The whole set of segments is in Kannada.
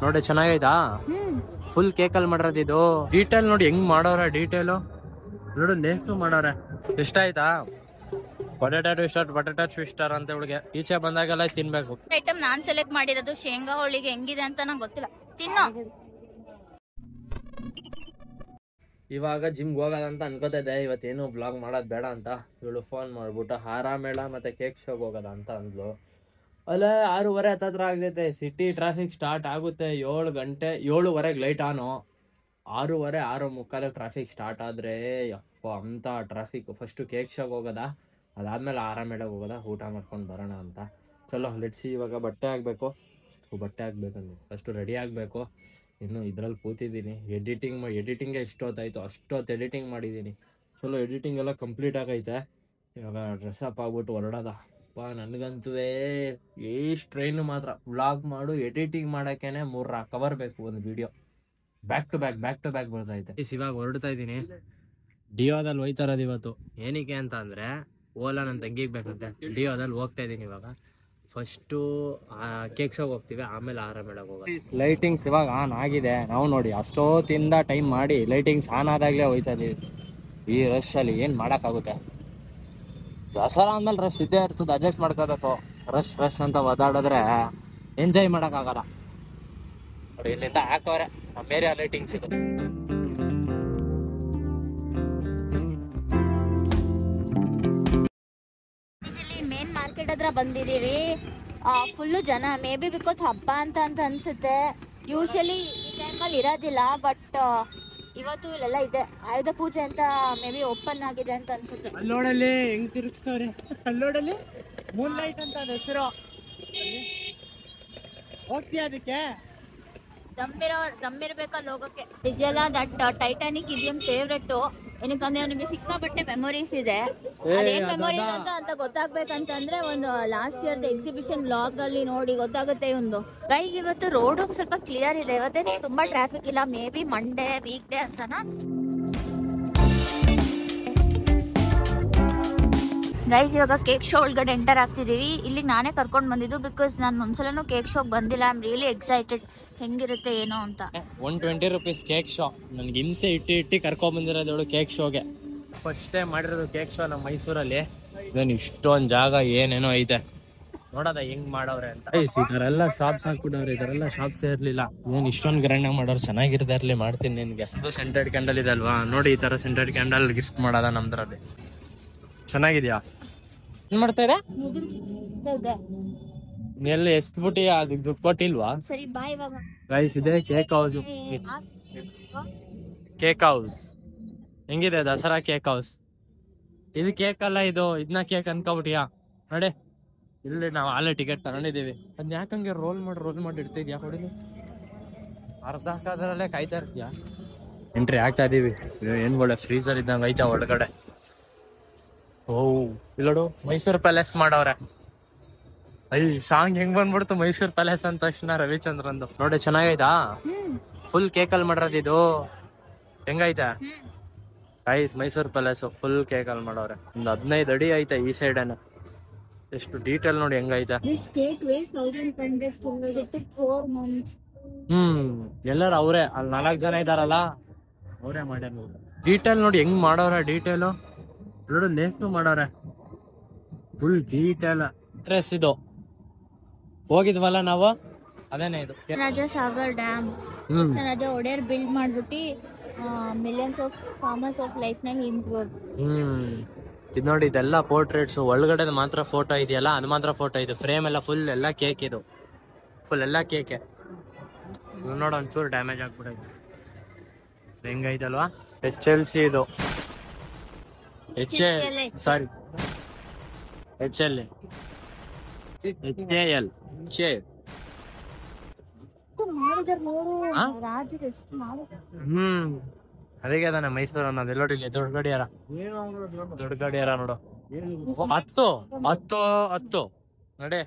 ನೋಡಿ ಚೆನ್ನಾಗೈತಾ? ಫುಲ್ ಕೇಕಲ್ಲಿ ಮಾಡಿರೋದು ಇದು. ಡೀಟೇಲ್ ನೋಡಿ ಹೆಂಗ್ ಮಾಡೋರ, ಡೀಟೇಲು ನೋಡು, ನೇಸು ಮಾಡೋರೆ. ಇಷ್ಟ ಆಯ್ತಾ? ಪೊಟೇಟೊ ಟ್ವಿಸ್ಟರ್ ಅಂತ ಇವಳಿಗೆ ಈಚೆ ಬಂದಾಗೆಲ್ಲ ತಿನ್ಬೇಕು. ಐಟಮ್ ನಾನ್ ಸೆಲೆಕ್ಟ್ ಮಾಡಿರೋದು ಶೇಂಗಾ ಹೋಳಿಗೆ ಹೆಂಗಿದೆ ಅಂತ ನಂಗೆ ಗೊತ್ತಿಲ್ಲ, ತಿನ್ನೋ. ಇವಾಗ ಜಿಮ್ಗೆ ಹೋಗೋದಂತ ಅನ್ಕೋತಾ ಇದ್ದೆ, ಇವತ್ತೇನು ಬ್ಲಾಗ್ ಮಾಡೋದು ಬೇಡ ಅಂತ. ಇವಳು ಫೋನ್ ಮಾಡ್ಬಿಟ್ಟು ಹಾರ ಮೇಳ ಮತ್ತೆ ಕೇಕ್ ಶೋಗೆ ಹೋಗೋದ ಅಂತ ಅಂದ್ಲು. ಅಲ್ಲೇ 6:30 ಹತ್ತತ್ರ ಆಗೈತೆ. ಸಿಟಿ ಟ್ರಾಫಿಕ್ ಸ್ಟಾರ್ಟ್ ಆಗುತ್ತೆ 7 ಗಂಟೆ, 7:15 ಲೈಟ್ ಆನು. 6:30 6:45 ಟ್ರಾಫಿಕ್ ಸ್ಟಾರ್ಟ್ ಆದರೆ ಯಪ್ಪ ಅಂತ ಟ್ರಾಫಿಕ್. ಫಸ್ಟು ಕೇಕ್ ಶೋಗೆ ಹೋಗೋದ, ಅದಾದ್ಮೇಲೆ ಆರ ಮೇಳಗೆ ಹೋಗೋದ, ಊಟ ಮಾಡ್ಕೊಂಡು ಬರೋಣ ಅಂತ. ಚಲೋ ಲೆಟ್ಸಿ. ಇವಾಗ ಬಟ್ಟೆ ಹಾಕ್ಬೇಕು ಫಸ್ಟು ರೆಡಿ ಆಗಬೇಕು. ಇನ್ನು ಇದ್ರಲ್ಲಿ ಕೂತಿದ್ದೀನಿ, ಎಡಿಟಿಂಗೇ ಇಷ್ಟೊತ್ತಾಯಿತು, ಅಷ್ಟೊತ್ತು ಎಡಿಟಿಂಗ್ ಮಾಡಿದ್ದೀನಿ. ಚಲೋ ಎಡಿಟಿಂಗ್ ಎಲ್ಲ ಕಂಪ್ಲೀಟ್ ಆಗೈತೆ. ಇವಾಗ ಡ್ರೆಸ್ಅಪ್ ಆಗ್ಬಿಟ್ಟು ಹೊರಡೋದ. ನನಗಂತೂ ಎಷ್ಟು ಟ್ರೈನು ಮಾತ್ರ. ವ್ಲಾಗ್ ಮಾಡು, ಎಡಿಟಿಂಗ್ ಮಾಡೋಕ್ಕೇನೆ 3-4 ಅವರ್ ಬೇಕು ಒಂದು ವಿಡಿಯೋ. ಬ್ಯಾಕ್ ಟು ಬ್ಯಾಕ್ ಬರ್ತೈತೆ. ಇವಾಗ ಹೊರಡ್ತಾ ಇದ್ದೀನಿ. ಡಿಯೋದಲ್ಲಿ ಹೋಯ್ತಾ ಇರೋದು ಇವತ್ತು. ಏನಕ್ಕೆ ಅಂತ ಅಂದರೆ ಓಲಾ ನನ್ನ ತಂಗಿಗೆ ಬೇಕಂತೆ. ಡಿಯೋದಲ್ಲಿ ಹೋಗ್ತಾ ಇದ್ದೀನಿ ಇವಾಗ. ಫಸ್ಟು ಕೇಕ್ ಶೋಗೆ ಹೋಗ್ತೀವಿ, ಆಮೇಲೆ ಆರ ಮೇಳಗೆ ಹೋಗೋದು. ಲೈಟಿಂಗ್ಸ್ ಇವಾಗ ಆನ್ ಆಗಿದೆ. ನಾವು ನೋಡಿ ಅಷ್ಟೊತ್ತಿಂದ ಟೈಮ್ ಮಾಡಿ ಲೈಟಿಂಗ್ಸ್ ಆನ್ ಆದಾಗಲೇ ಹೋಯ್ತಾ ಇದೀವಿ. ಈ ರಶಲ್ಲಿ ಏನು ಮಾಡೋಕ್ಕಾಗುತ್ತೆ? ದಸರಾ ಅಂದಮೇಲೆ ರಶ್ ಇದ್ದೇ ಇರ್ತದೆ, ಅಡ್ಜಸ್ಟ್ ಮಾಡ್ಕೋಬೇಕು. ರಶ್ ಅಂತ ಒದಾಡಿದ್ರೆ ಎಂಜಾಯ್ ಮಾಡೋಕ್ಕಾಗಲ್ಲ. ನೋಡಿ ಇಲ್ಲಿಂದ ಹಾಕೋರೆ ನಮ್ಮ ಏರಿಯಾ ಲೈಟಿಂಗ್ಸ್ ಇದು. ಮೇನ್ ಮಾರ್ಕೆಟ್ ಹತ್ರ ಬಂದಿದ್ದೀವಿ. ಫುಲ್ಲು ಜನ, ಮೇ ಬಿ ಬಿಕಾಸ್ ಹಬ್ಬ ಅಂತ ಅನ್ಸುತ್ತೆ. ಯೂಶಲಿ ಈ ಟೈಮಲ್ಲಿ ಇರೋದಿಲ್ಲ, ಬಟ್ ಇವತ್ತು ಇಲ್ಲೆಲ್ಲ ಇದೆ. ಆಯುಧ ಪೂಜೆ ಅಂತ ಮೇ ಬಿ ಓಪನ್ ಆಗಿದೆ ಅಂತ ಅನ್ಸುತ್ತೆ. ಅಲ್ಲೋಡಲ್ಲಿ ಹೆಂಗ್ ತಿರುಗಿಸ್ತವ್ರೆ, ಅಲ್ಲೋಡಲ್ಲಿ ಮೂನ್ ಲೈಟ್ ಅಂತ ಹೆಸರು. ಹೋಗ್ತೀಯ ಅದಕ್ಕೆ? ದಮ್ಮಿರ್ಬೇಕಲ್ಲಿ ಹೋಗೋಕೆ. ಇದೆಲ್ಲ ದಟ್ ಟೈಟಾನಿಕ್ ಇದೆಯನ್ ಫೇವ್ರೆಟ್. ಏನಕ್ಕಂದ್ರೆ ಅವನಿಗೆ ಸಿಕ್ಕಾಪಟ್ಟೆ ಮೆಮೊರೀಸ್ ಇದೆ. ಅದೇನ್ ಮೆಮೊರೀಸ್ ಅಂತ ಗೊತ್ತಾಗ್ಬೇಕಂತಂದ್ರೆ ಒಂದು ಲಾಸ್ಟ್ ಇಯರ್ ಎಕ್ಸಿಬಿಷನ್ ಬ್ಲಾಗ್ ಅಲ್ಲಿ ನೋಡಿ ಗೊತ್ತಾಗುತ್ತೆ. ಒಂದು ಗೈಸ್ ಇವತ್ತು ರೋಡ್ ಸ್ವಲ್ಪ ಕ್ಲಿಯರ್ ಇದೆ. ಇವತ್ತೇನು ತುಂಬಾ ಟ್ರಾಫಿಕ್ ಇಲ್ಲ. May be Monday weak day ಅಂತನಾ. ಗೈಸ್ ಇವಾಗ ಕೇಕ್ ಶೋ ಒಳಗಡೆ ಎಂಟರ್ ಆಗ್ತಿದೀವಿ. ಇಲ್ಲಿ ನಾನೇ ಕರ್ಕೊಂಡು ಬಂದಿದ್ದು, ಬಿಕಾಸ್ ನಾನು ಒಂದ್ಸಲನೂ ಕೇಕ್ ಶೋಗೆ ಬಂದಿಲ್ಲ. ಐ ಆಮ್ ರಿಯಲಿ ಎಕ್ಸೈಟೆಡ್ ಹೆಂಗಿರುತ್ತೆ ಏನೋ ಅಂತ. 120 ರೂಪೀಸ್ ಕೇಕ್ ಶೋ. ನನ್ಗೆ ಹಿಂಸೆ ಇಟ್ಟು ಕರ್ಕೊಂಡ್ ಬಂದಿರೋದು ಕೇಕ್ ಶೋಗೆ. ಫಸ್ಟ್ ಟೈಮ್ ಮಾಡಿರೋದು ಕೇಕ್ ಶೋ ನಮ್ಮ ಮೈಸೂರಲ್ಲಿ. ಇದನ್ನು ಇಷ್ಟೊಂದು ಜಾಗ ಏನೇನೋ ಐತೆ ನೋಡೋದ ಹೆಂಗ್ ಮಾಡವ್ರೆ ಅಂತ. ಈ ತರ ಎಲ್ಲ ಶಾಪ್ಸ್ ಹಾಕ್ಬಿಟ್ಟವ್ರೆ. ಈ ತರ ಎಲ್ಲ ಶಾಪ್ಸ್ ಇರ್ಲಿಲ್ಲ. ಏನ್ ಇಷ್ಟೊಂದು ಗ್ರ್ಯಾಂಡ್ ಆಗಿ ಮಾಡೋರು. ಚೆನ್ನಾಗಿರ್ತಾ ಇರ್ಲಿ, ಮಾಡ್ತೀನಿ ನಿನ್ಗೆ. ಇದು ಸೆಂಟೆಡ್ ಕ್ಯಾಂಡಲ್ ಇದೆ ಅಲ್ವಾ, ನೋಡಿ ಈ ತರ ಸೆಂಟೆಡ್ ಕ್ಯಾಂಡಲ್ ಗಿಫ್ಟ್ ಮಾಡೋದ ನಮ್ದ್ರಲ್ಲಿ. ಚೆನ್ನಾಗಿದ್ಯಾ? ಏನ್ ಮಾಡ್ತಾ ಇದೆ? ಎಲ್ಲಿ ಎಸ್ಬಿಟ್ಟಿ ಅದಕ್ಕೆ ದುಡ್ಡು ಕೊಟ್ಟಿಲ್ವಾ? ಸರಿ ಬಾಯ್. ಇವಾಗ ಗೈಸ್ ಇದೆ ಕೇಕ್ ಹೌಸ್. ಕೇಕ್ ಹೌಸ್ ಹೆಂಗಿದೆ? Dasara cake house. ಇದು ಕೇಕ್ ಅಲ್ಲ, ಇದು ಇದನ್ನ ಕೇಕ್ ಅನ್ಕೋಬಿಟ್ಟಿಯಾ? ನೋಡಿ ಇಲ್ಲಿ ನಾವು ಅಲ್ಲೇ ಟಿಕೆಟ್ ತಗೊಂಡಿದ್ದೀವಿ. ಅದ್ ಯಾಕಂಗೆ ರೋಲ್ ಮಾಡಿ ಇಡ್ತಿದ್ಯಾ? ಹೊಡಿಲಿ ಅರ್ಧ ಹಾಕೋದ್ರಲ್ಲೇ ಕಾಯ್ತಾ ಇರ್ತೀಯಾ? ಎಂಟ್ರಿ ಆಗ್ತಾ ಇದೀವಿ. ಏನ್ ಒಳ್ಳೆ ಫ್ರೀಸರ್ ಇದ್ದಂಗೆ ಐತೆ ಒಳಗಡೆ. ಓ ಇಲ್ಲೋಡು ಮೈಸೂರು ಪ್ಯಾಲೇಸ್ ಮಾಡವ್ರೆ. ಸಾಂಗ್ ಹೆಂಗ್ ಬಂದ್ಬಿಡ್ತು ಮೈಸೂರು ಪ್ಯಾಲೇಸ್ ಅಂದ ತಕ್ಷಣ ರವಿಚಂದ್ರಂದು. ನೋಡಿ ಚೆನ್ನಾಗೈತಾ? ಫುಲ್ ಕೇಕಲ್ಲಿ ಮಾಡಿರೋದು ಇದು. ಹೆಂಗೈತೆ ಗೈಸ್? ಮೈಸೂರು ಪ್ಯಾಲೇಸ್ ಫುಲ್ ಕೇಕಲ್ಲಿ ಮಾಡವ್ರೆ. ಒಂದು 15 ಅಡಿ ಐತೆ ಈ ಸೈಡೇನೆ. ಎಷ್ಟು ಡೀಟೇಲ್ ನೋಡಿ ಹೆಂಗೈತೆ. ಎಲ್ಲರೂ ಅವ್ರೆ. ಅಲ್ಲಿ 4 ಜನ ಇದಾರಲ್ಲ, ಅವರೇ ಮಾಡ್ಯಾರ. ಡೀಟೇಲ್ ನೋಡಿ ಹೆಂಗ್ ಮಾಡವ್ರೆ. ಡೀಟೇಲು ನೋಡು, ನೇಸು ಮಾಡವ್ರೆ ಫುಲ್ ಡೀಟೇಲ್. ಡ್ರೆಸ್ ಇದು ಹೋಗಿದ್ವಲ್ಲ ನಾವು, ಅದೇನೆ ಇದು ರಾಜಾ ಸಾಗರ್ ಡ್ಯಾಮ್. ರಾಜಾ ಒಡೆಯರ್ ಬಿಲ್ಡ್ ಮಾಡ್ಬಿಟ್ಟು millions of farmers of life ನಾಗ ಇಂಪ್ರೂವ್. ಇದು ನೋಡಿ, ಇದೆಲ್ಲ ಪೋರ್ಟ್ರೇಟ್ಸ್. ಒಳಗಡೆ ಮಾತ್ರ ಫೋಟೋ ಇದೆಯಲ್ಲ, ಅದು ಮಾತ್ರ ಫೋಟೋ. ಇದು ಫ್ರೇಮ್ ಎಲ್ಲ ಫುಲ್ ಎಲ್ಲ ಕೇಕ್. ಇದು ಫುಲ್ ಎಲ್ಲ ಕೇಕೆ. ನೋಡ ಒಂಚೂರು ಡ್ಯಾಮೇಜ್ ಆಗ್ಬಿಡೈತೆ. ಹೆಂಗೈತಲ್ವಾ? HLC ಇದು ಸಾರಿ HL HAL ಅದಕ್ಕೆ ಅದಾನೆ ಮೈಸೂರು ಅನ್ನೋದು. ಎಲ್ಲೋಡಿ ದೊಡ್ಡ ಗಡಿಯಾರ ನೋಡು. 10 ನೋಡಿ.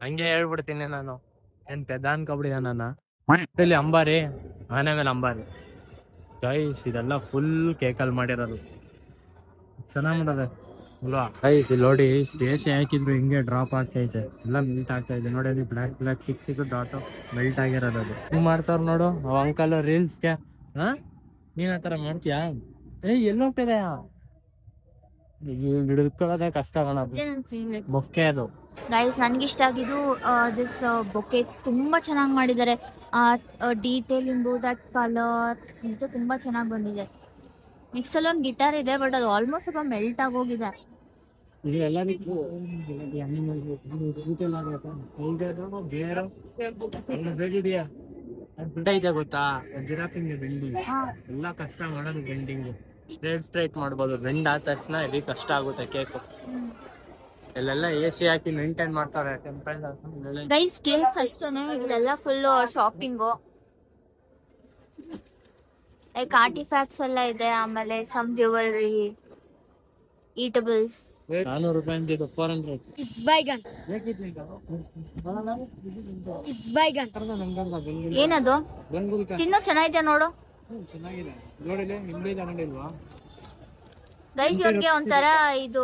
ಹಂಗೆ ಹೇಳ್ಬಿಡ್ತೀನಿ ನಾನು. ಏನ್ ಪೆದ್ದ ಅನ್ಕೊಬಿಡಿದ ನನ್ನ. ಇಲ್ಲಿ ಅಂಬಾರಿ, ಆನೆ ಮೇಲೆ ಅಂಬಾರಿ. ಗೈಸ್ ಇದೆಲ್ಲ ಫುಲ್ ಕೇಕಲ್ಲಿ ಮಾಡಿರೋದು. ಚೆನ್ನಾಗಿ ಮಾಡೋದು. ಅಲ್ವಾ ಗೈಸ್ ಇಲ್ಲಿ ನೋಡಿ ಸ್ಟೇಷನ್ ಹಾಕಿದ್ರು ಹಿಂಗೆ ಡ್ರಾಪ್ ಆಗ್ತೈತೆ ಎಲ್ಲ ಮೆಲ್ಟ್ ಆಗ್ತಾ ಇದೆ ನೋಡಿ. ಅದು ಬ್ಲಾಕ್ ಬ್ಲಾಕ್ ಚಿಕ್ಕ ಡಾಟ್ ಮೆಲ್ಟ್ ಆಗಿರೋದು. ಅದು ಹಿಂಗ್ ಮಾಡ್ತಾರ ನೋಡು ಅವ್ ಅಂಕಲ್ ರೀಲ್ಸ್ಗೆ. ಹಾ ನೀನ್ ಆತರ ಮಾಡ್ತೀಯಾ? ಎಲ್ಲಿ ಹೋಗ್ತಿದೆ ಹಿಡ್ಕೊಳ್ಳೋದೇ ಕಷ್ಟ ಬೊಕ್ಕೆ ಅದು. ಗೈಸ್ ನನ್ಗಿಷ್ಟ ಆಗಿದ್ದು ದಿಸ್ ಬೊಕ್ಕೆ ತುಂಬಾ ಚೆನ್ನಾಗಿ ಮಾಡಿದ್ದಾರೆ. ಡೀಟೇಲಿಂಗು ದಟ್ ಕಲರ್ ನಿಜ ತುಂಬಾ ಚೆನ್ನಾಗಿ ಬಂದಿದೆ. ನೆಕ್ಸ್ಟ್ ಅಲ್ಲಿ ಒಂದು ಗಿಟಾರ್ ಇದೆ ಬಟ್ ಅದು ಆಲ್ಮೋಸ್ಟ್ ಸ್ವಲ್ಪ ಮೆಲ್ಟ್ ಆಗೋಗಿದೆ. ಗೊತ್ತಾ ಜಿರಾಫಿಂಗ್ ಬೆಂಡಿಂಗ್ ಎಲ್ಲ ಕಷ್ಟ ಮಾಡೋದು. ಬೆಂಡಿಂಗ್ ಸ್ಟ್ರೈಟ್ ಮಾಡ್ಬೋದು. ಬೆಂಡ್ ಆದ ತಕ್ಷಣ ಇಲ್ಲಿ ಕಷ್ಟ ಆಗುತ್ತೆ ಕೇಕು. ಇಲ್ಲೆಲ್ಲ AC ಹಾಕಿ ಮೇಂಟೈನ್ ಮಾಡ್ತಾರೆ ಟೆಂಪಲ್. ಗೈಸ್ ಕೇಕ್ಸ್ ಅಷ್ಟೇನೆ, ಇಲ್ಲೆಲ್ಲ ಫುಲ್ ಶಾಪಿಂಗು ಲೈಕ್ ಆರ್ಟಿಫ್ಯಾಕ್ಟ್ಸ್ ಎಲ್ಲ ಇದೆ. ಆಮೇಲೆ ಸಮ್ ಜ್ಯುವೆಲರಿ, ಈಟಬಲ್ಸ್. 400 ರೂಪಾಯಿ ಅಂತಿದ್ದು 400. ಏನದು ತಿನ್ನೋ ಚೆನ್ನಾಗಿದೆ ನೋಡು. ಚೆನ್ನಾಗಿದೆ ನೋಡಿಲ್ಲ ನಿಂಬೆ ತಗೊಂಡಿಲ್ವಾ ಗೈಸ್? ಇವನ್ಗೆ ಒಂಥರ ಇದು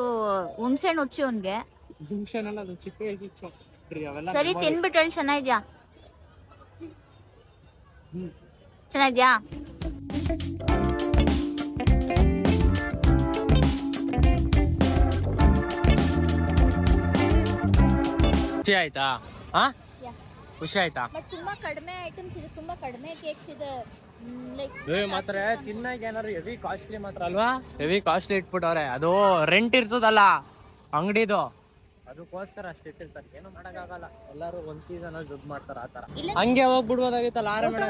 ಹುಣ್ಸೆಹಣ್ಣು ಹುಚ್ಚಿ ಅವನ್ಗೆ. ಸರಿ ತಿನ್ಬಿಟ್ಟು ಹೇಳಿ ಚೆನ್ನಾಗಿದ್ಯಾ? ಚೆನ್ನಾಗಿದ್ಯಾ? ಖುಷಿ ಆಯ್ತಾ? ಖುಷಿ ಆಯ್ತಾ? ತುಂಬಾ ಕಡಿಮೆ ಐಟಮ್ಸ್ ಇದೆ, ತುಂಬಾ ಕಡಿಮೆ ಕೇಕ್ಸ್ ಇದೆ. ಮಾತ್ರ ತಿನ್ನಾಗ ಏನಾರು ಹೆವಿ ಕಾಸ್ಟ್ಲಿ ಮಾತ್ರ ಅಲ್ವಾ? ಹೆವಿ ಕಾಸ್ಟ್ಲಿ ಇಟ್ಬಿಟ್ಟವ್ರೆ. ಅದು ರೆಂಟ್ ಇರ್ತದಲ್ಲ ಅಂಗಡಿದು, ಅದಕ್ಕೋಸ್ಕರ ಅಷ್ಟು ಇಟ್ಟಿರ್ತಾರೆ. ಏನು ಮಾಡಕ್ಕಾಗಲ್ಲ. ಎಲ್ಲಾರು ಒಂದ್ ಸೀಸನ್ ಅಲ್ಲಿ ದುಡ್ಡು ಮಾಡ್ತಾರ ಆತರ. ಹಂಗೆ ಹೋಗ್ಬಿಡ್ಬೋದಾಗಿತ್ತಲ್ಲ ಆಹಾರ ಮೇಳ.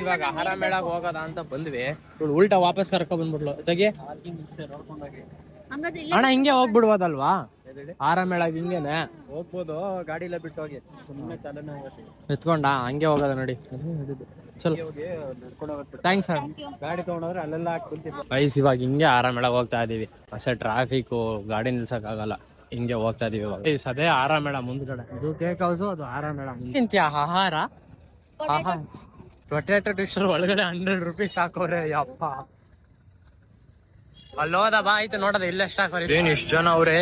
ಇವಾಗ ಆಹಾರ ಮೇಳಾಗ ಹೋಗೋದ ಅಂತ ಬಂದ್ವಿ. ಉಲ್ಟಾ ವಾಪಸ್ ಕರ್ಕೊಂಡ್ ಬಂದ್ಬಿಡ್ಲು ಜಗಿ. ಅಣ್ಣ ಹಿಂಗೆ ಹೋಗ್ಬಿಡ್ಬೋದಲ್ವಾ ಆಹಾರ ಮೇಳಾಗ? ಹಿಂಗೇನೆ ಹೋಗ್ಬೋದು, ಗಾಡಿಲೇ ಬಿಟ್ಟು ಹೋಗಿ ಸುಮ್ಮನೆ ತಲೆನ ಎತ್ಕೊಂಡ ಹಂಗೆ ಹೋಗೋದ ನೋಡಿ. ಚಲೋ ಥ್ಯಾಂಕ್ಸ್ ಅಣ್ಣ. ಗಾಡಿ ತಗೊಂಡ್ರೆ ಅಲ್ಲೆಲ್ಲ ಹಾಕಿ ಗೈಸ್ ಇವಾಗ ಹಿಂಗೆ ಆಹಾರ ಮೇಳಾಗ ಹೋಗ್ತಾ ಇದೀವಿ. ಅಷ್ಟೇ ಟ್ರಾಫಿಕ್, ಗಾಡಿ ನಿಲ್ಸಕ್ ಆಗಲ್ಲ. ಹಿಂಗೆ ಹೋಗ್ತಾ ಇದೀವಿ ಇವಾಗ. ಅದೇ ಆಹಾರ ಮೇಳ ಮುಂದ್ಗಡೆ. ಇದು ಕೇಕ್ ಹೌಸ್, ಅದು ಆಹಾರ ಮೇಳ. ಇಂತ್ಯ ಆಹಾರ ಪೊಟ್ಯಾಟೊ ಟ್ವಿಸ್ಟರ್ ಒಳಗಡೆ 100 ರೂಪೀಸ್ ಹಾಕೋರೆ. ಯಪ್ಪ ಅಲ್ಲೋದ ಬಾ ಆಯ್ತು ನೋಡೋದ ಇಲ್ಲ ಎಷ್ಟು ಹಾಕೋರಿ. ಏನ್ ಇಷ್ಟು ಜನ ಅವ್ರೆ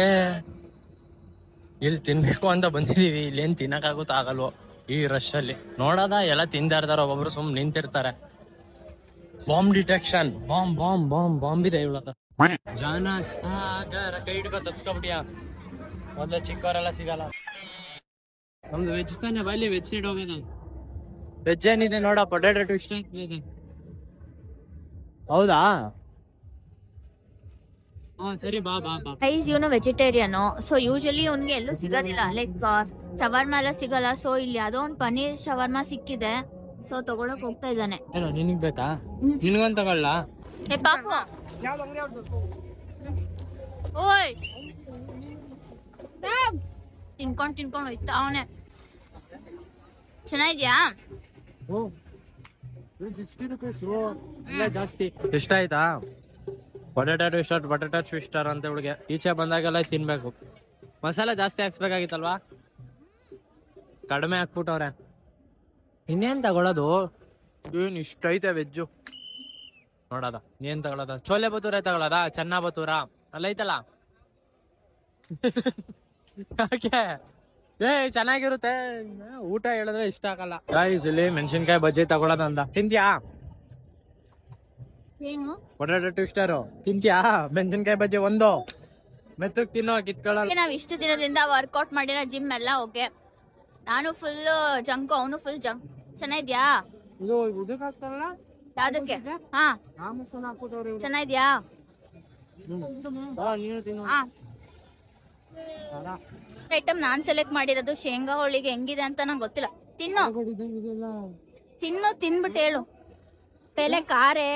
ಇಲ್ಲಿ ತಿನ್ಬೇಕು ಅಂತ ಬಂದಿದೀವಿ. ಇಲ್ಲೇನ್ ತಿನ್ನಕ್ಕಾಗುತ್ತ ಆಗಲ್ವೋ ಈ ರಶ್ ಅಲ್ಲಿ. ನೋಡೋದ ಎಲ್ಲ ತಿಂತಾ ಇರ್ತಾರ, ಒಬ್ಬೊಬ್ರು ಸುಮ್ ನಿಂತಿರ್ತಾರೆ. Bomb detection. ಬಾಂಬ್ ಇದೆ ಇವಳ. ಜಾನ ಸಾಗರ ಕೈ ಹಿಡ್ಕೊ ತಪ್ಸ್ಕೊಬಿಟ್ಟಿಯಾ? ಮೊದ್ಲು ಚಿಕ್ಕವರೆಲ್ಲ ಸಿಗಲ್ಲ. ನಮ್ದು ವೆಜ್ ತಾನೆ, ಬಲ್ಲಿ ವೆಜ್ ಸೈಡ್ ಹೋಗಿದೆ. ವೆಜ್ ಏನಿದೆ ನೋಡ, ಪೊಟ್ಯಾಟೊ ಟ್ವಿಸ್ಟ್ ಇದೆ. ಹೌದಾ? ಸರಿ ಬಾ ಬಾ ಬಾ. ಗೈಸ್ ಇವನು ವೆಜಿಟೇರಿಯನ್, ಸೊ ಯೂಶಲಿ ಅವ್ನಿಗೆ ಎಲ್ಲೂ ಸಿಗೋದಿಲ್ಲ. ಲೈಕ್ ಶವರ್ಮಾ ಎಲ್ಲ ಸಿಗಲ್ಲ. ಸೊ ಇಲ್ಲಿ ಯಾವ್ದೋ ಒಂದು ಪನ್ನೀರ್ ಶವರ್ಮಾ ಸಿಕ್ಕಿದೆ, ಸೊ ತಗೊಳಕ್ ಹೋಗ್ತಾ ಇದ್ದಾನೆ. ನಿನಗ್ ಬೇಕಾ? ನಿನ್ಗೊಂದ್ ತಗೊಳ್ಳ? ಏ ಪಾಪು, ಓಯ್ ತಿನ್ಕೊಂಡ್ ಹೋಯ್ತಾ ಅವನೇ. ಚೆನ್ನಾಗಿದ್ಯಾ? ಜಾಸ್ತಿ ಇಷ್ಟ ಆಯ್ತಾ? ಪೊಟ್ಯಾಟೊ ಟ್ವಿಸ್ಟರ್ ಅಂತ ಹುಡುಗೆ ಈಚೆ ಬಂದಾಗೆಲ್ಲ ತಿನ್ಬೇಕು. ಮಸಾಲೆ ಜಾಸ್ತಿ ಹಾಕ್ಸ್ಬೇಕಾಗಿತ್ತಲ್ವಾ? ಕಡಿಮೆ ಹಾಕ್ಬಿಟ್ಟವ್ರೆ. ಇನ್ನೇನ್ ತಗೊಳೋದು? ಏನ್ ಇಷ್ಟ ಐತೆ ವೆಜ್ಜು ನೋಡದ. ಏನ್ ತಗೊಳೋದ? ಚೋಲೆ ಬತೂರೆ ತಗೊಳೋದ? ಚೆನ್ನ ಬತೂರ ಅಲ್ಲ ಐತಲ್ಲ. ಯಾಕೆ? ಚೆನ್ನಾಗಿರುತ್ತೆ ಊಟ ಹೇಳಿದ್ರೆ ಇಷ್ಟ ಆಗಲ್ಲ. ಇಲ್ಲಿ ಮೆಣಸಿನ್ಕಾಯಿ ಬಜ್ಜಿ ತಗೊಳೋದಂದ. ತಿಂತ್ಯಾ? Potato twister ತಿಂತ್ಯಾ? ಮೆಣಸಿನ್ಕಾಯಿ ಬಜ್ಜಿ ಒಂದು ಮೆತ್ತಗ್ ತಿನ್ನೋ ಕಿತ್ಕೊಳ್ಳಲ್ಲ. ನಾವ್ ಇಷ್ಟು ದಿನದಿಂದ ವರ್ಕೌಟ್ ಮಾಡಿರೋ ಜಿಮ್ ಎಲ್ಲ ಓಕೆ. ನಾನು ಫುಲ್ ಜಂಕ್, ಅವನು ಫುಲ್ ಜಂಕ್. ಚೆನ್ನಾಗಿದ್ಯಾ? ಯಾವ್ದಕ್ಕೆ? ಚೆನ್ನಾಗಿದ್ಯಾ? ಐಟಮ್ ನಾನ್ ಸೆಲೆಕ್ಟ್ ಮಾಡಿರೋದು. ಶೇಂಗಾ ಹೋಳಿಗೆ ಹೆಂಗಿದೆ ಅಂತ ನಂಗೆ ಗೊತ್ತಿಲ್ಲ. ತಿನ್ಬಿಟ್ಟು ಹೇಳು. ಪೆಲೆ ಕಾರೆ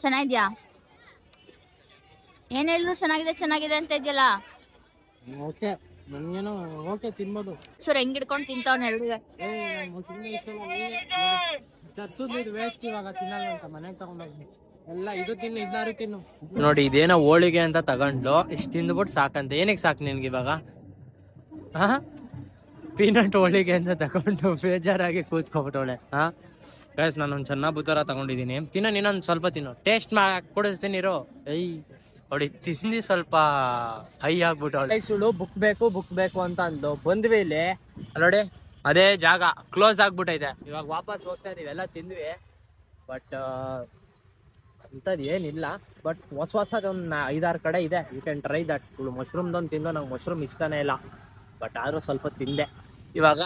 ಚೆನ್ನಾಗಿದ್ಯಾ? ಏನ್ ಹೇಳಿದ್ರು ಚೆನ್ನಾಗಿದೆ ಅಂತ ಇದೆಯಲ್ಲ. ತಿನ್ಬೋದು. ಸರ್ ಹೆಂಗ್ ಹಿಡ್ಕೊಂಡು ತಿಂತಾವ್ ಎರಡು. ಎಲ್ಲ ಇದು ತಿನ್ನು, ಇದನ್ನಾರು ತಿನ್ನು. ನೋಡಿ ಇದೇನೋ ಹೋಳಿಗೆ ಅಂತ ತಗೊಂಡ್ಲು. ಇಷ್ಟು ತಿಂದ್ಬಿಟ್ಟು ಸಾಕಂತ. ಏನಕ್ಕೆ ಸಾಕು ನಿನ್ಗೆ ಇವಾಗ? ಪೀನಟ್ ಹೋಳಿಗೆ ಅಂತ ತಗೊಂಡು ಬೇಜಾರಾಗಿ ಕೂತ್ಕೊಬಿಟ್ಟವಳೆ. ಗೈಸ್ ನಾನೊಂದು ಚೆನ್ನಾಗಿ ಥರ ತಗೊಂಡಿದ್ದೀನಿ. ತಿನ್ನೋ ನೀನೊಂದು ಸ್ವಲ್ಪ ತಿನ್ನು, ಟೇಸ್ಟ್ ಕೊಡಿಸ್ತೀನಿ ಇರೋ. ನೋಡಿ ತಿಂದು ಸ್ವಲ್ಪ ಹೈ ಆಗ್ಬಿಟ್ಟು ಸುಳು ಬುಕ್ ಬೇಕು ಅಂತ ಅಂದು ಬಂದ್ವಿ. ಇಲ್ಲಿ ನೋಡಿ ಅದೇ ಜಾಗ ಕ್ಲೋಸ್ ಆಗ್ಬಿಟ್ಟೈತೆ. ಇವಾಗ ವಾಪಸ್ ಹೋಗ್ತಾ ಇದೀವಿ. ಎಲ್ಲ ತಿಂದ್ವಿ ಬಟ್ ಅಂಥದ್ದು ಏನಿಲ್ಲ. ಬಟ್ ಹೊಸದು ಒಂದು 5-6 ಕಡೆ ಇದೆ. You can try that. ಮಶ್ರೂಮ್ದೊಂದು ತಿಂದು ನಂಗೆ ಮಶ್ರೂಮ್ ಇಷ್ಟನೇ ಇಲ್ಲ, ಬಟ್ ಆದರೂ ಸ್ವಲ್ಪ ತಿಂದೆ. ಇವಾಗ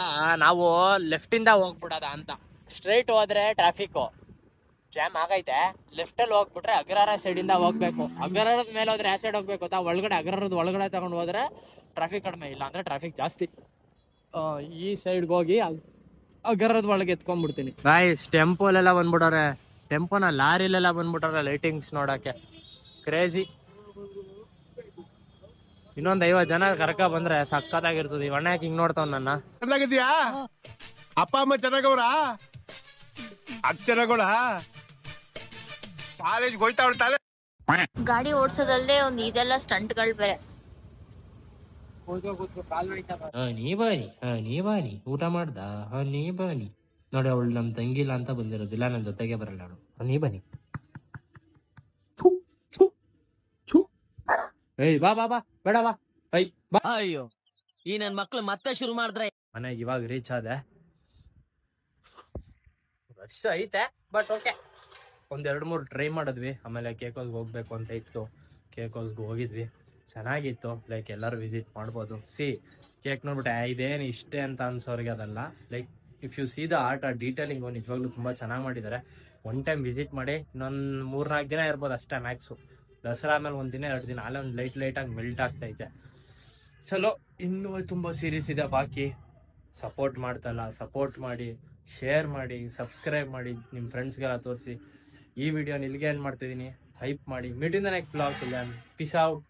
ನಾವು ಲೆಫ್ಟಿಂದ ಹೋಗ್ಬಿಡೋದ ಅಂತ. ಸ್ಟ್ರೈಟ್ ಹೋದ್ರೆ ಟ್ರಾಫಿಕ್ಕು ಜಾಮ್ ಆಗೈತೆ. ಲೆಫ್ಟಲ್ಲಿ ಹೋಗ್ಬಿಟ್ರೆ ಅಗ್ರಹಾರ ಸೈಡಿಂದ ಹೋಗ್ಬೇಕು. ಅಗ್ರಹಾರದ ಮೇಲೆ ಹೋದ್ರೆ ಆ ಸೈಡ್ ಹೋಗ್ಬೇಕು ಗೊತ್ತಾ. ಒಳಗಡೆ ಅಗ್ರಹಾರದ ಒಳಗಡೆ ತಗೊಂಡು ಹೋದ್ರೆ ಟ್ರಾಫಿಕ್ ಕಡಿಮೆ, ಇಲ್ಲ ಅಂದ್ರೆ ಟ್ರಾಫಿಕ್ ಜಾಸ್ತಿ. ಈ ಸೈಡ್ಗೆ ಹೋಗಿ ಅಗ್ರಹಾರದ ಒಳಗೆ ಎತ್ಕೊಂಡ್ಬಿಡ್ತೀನಿ. ಗಾಯ್ಸ್ ಟೆಂಪೋಲೆಲ್ಲ ಬಂದ್ಬಿಟ್ಟವ್ರೆ. ಟೆಂಪೋನ ಲಾರಿಲೆಲ್ಲ ಬಂದ್ಬಿಟ್ಟವ್ರೆ ಲೈಟಿಂಗ್ಸ್ ನೋಡಕ್ಕೆ. ಕ್ರೇಜಿ. ಇನ್ನೊಂದು 50 ಜನ ಕರ್ಕ ಬಂದ್ರೆ ಸಕ್ಕತ್ತಾಗಿರ್ತದೆ. ಈ ಅಣ್ಣ ಹಿಂಗ್ ನೋಡ್ತಾವ್ ನನ್ನ. ಅಪ್ಪ ಅಮ್ಮ ಚೆನ್ನಾಗವ್ರ, ಚೆನ್ನಾಗೋಳ ಕಾಲೇಜ್ ಹೋಯ್ತಾ ಹೊಡ್ತಾರೆ. ಗಾಡಿ ಓಡ್ಸೋದಲ್ದೆ ಒಂದು ಇದೆಲ್ಲ ಸ್ಟಂಟ್ಗಳು ಬೇರೆ. ನೀ ಬಾನಿ ಊಟ ಮಾಡ್ದ. ನೀ ಬಾನಿ ನೋಡಿ, ಅವಳು ನಮ್ ತಂಗಿಲ್ಲ ಅಂತ ಬಂದಿರೋದಿಲ್ಲ, ನನ್ನ ಜೊತೆಗೆ ಬರಲ್ಲ ಅವಳು. ನೀ ಬನ್ನಿ. ಏಯ್ ಬಾ ಬಾ ಬಾ, ಬೇಡ ಬಾ. ಬಾ. ಅಯ್ಯೋ ಈ ನನ್ ಮಕ್ಳು ಮತ್ತೆ ಶುರು ಮಾಡಿದ್ರೆ. ಮನೆಗೆ ಇವಾಗ ರೀಚ್ ಆದೆ. ರಶ್ ಐತೆ ಬಟ್ ಓಕೆ. 1-2-3 ಟ್ರೈ ಮಾಡಿದ್ವಿ. ಆಮೇಲೆ ಕೇಕ್ ಹೌಸ್ಗೆ ಹೋಗ್ಬೇಕು ಅಂತ ಇತ್ತು. ಕೇಕ್ ಹೌಸ್ಗೆ ಹೋಗಿದ್ವಿ, ಚೆನ್ನಾಗಿತ್ತು. ಲೈಕ್ ಎಲ್ಲರೂ ವಿಸಿಟ್ ಮಾಡ್ಬೋದು. ಕೇಕ್ ನೋಡ್ಬಿಟ್ಟೆ ಇದೇನು ಇಷ್ಟೇ ಅಂತ ಅನ್ಸೋರಿಗೆ ಅದಲ್ಲ. Like if U C the art, ಆ ಡೀಟೇಲಿಂಗು ನಿಜವಾಗ್ಲೂ ತುಂಬ ಚೆನ್ನಾಗಿ ಮಾಡಿದ್ದಾರೆ. ಒನ್ ಟೈಮ್ ವಿಸಿಟ್ ಮಾಡಿ. ಇನ್ನೊಂದು 3-4 ದಿನ ಇರ್ಬೋದು ಅಷ್ಟೇ ಮ್ಯಾಕ್ಸು. ದಸರಾ ಆಮೇಲೆ 1 ದಿನ 2 ದಿನ ಅಲ್ಲೇ ಒಂದು ಲೈಟಾಗಿ ಮೆಲ್ಟ್ ಆಗ್ತೈತೆ. ಚಲೋ, ಇನ್ನೂ ತುಂಬ ಸೀರೀಸ್ ಇದೆ ಬಾಕಿ. ಸಪೋರ್ಟ್ ಮಾಡ್ತಲ್ಲ, ಸಪೋರ್ಟ್ ಮಾಡಿ, ಶೇರ್ ಮಾಡಿ, ಸಬ್ಸ್ಕ್ರೈಬ್ ಮಾಡಿ, ನಿಮ್ಮ ಫ್ರೆಂಡ್ಸ್ಗೆಲ್ಲ ತೋರಿಸಿ. ಈ ವಿಡಿಯೋನ ಇಲ್ಲಿಗೆ ಏನು ಮಾಡ್ತಿದ್ದೀನಿ, ಹೈಪ್ ಮಾಡಿ. Meet in the next vlog. Piece out.